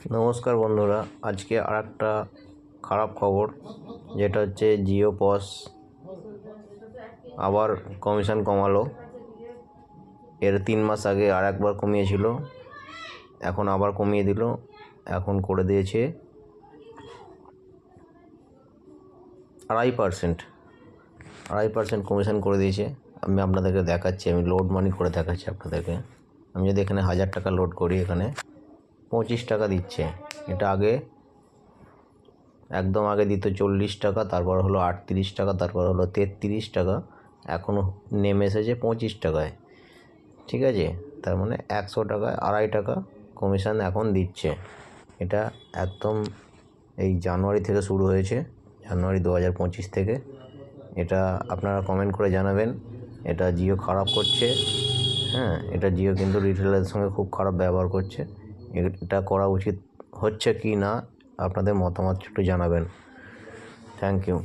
নমস্কার বন্ধুরা, আজকে আর একটা খারাপ খবর, যেটা হচ্ছে জিও পস আবার কমিশন কমালো। এর 3 মাস আগে আর একবার কমিয়েছিল, এখন আবার কমিয়ে দিল। এখন করে দিয়েছে 2.5% কমিশন করে দিয়েছে। আমি আপনাদেরকে দেখাচ্ছি, আমি লোড মানি করে দেখাচ্ছি আপনাদেরকে। আমি যদি এখানে 1000 টাকা লোড করি, এখানে 25 টাকা দিচ্ছে। এটা আগে একদম আগে দিত 40 টাকা, তারপর হলো 38 টাকা, তারপর হলো 33 টাকা, এখন নেমে এসেছে 25 টাকায়। ঠিক আছে, তার মানে 100 টাকায় 2.5 টাকা কমিশন এখন দিচ্ছে। এটা একদম এই জানুয়ারি থেকে শুরু হয়েছে, জানুয়ারি 2025 থেকে। এটা আপনারা কমেন্ট করে জানাবেন, এটা জিও খারাপ করছে। হ্যাঁ, এটা জিও কিন্তু রিটেলারদের সঙ্গে খুব খারাপ ব্যবহার করছে। এটা করা উচিত হচ্ছে কি না, আপনাদের মতামত একটু জানাবেন। Thank you.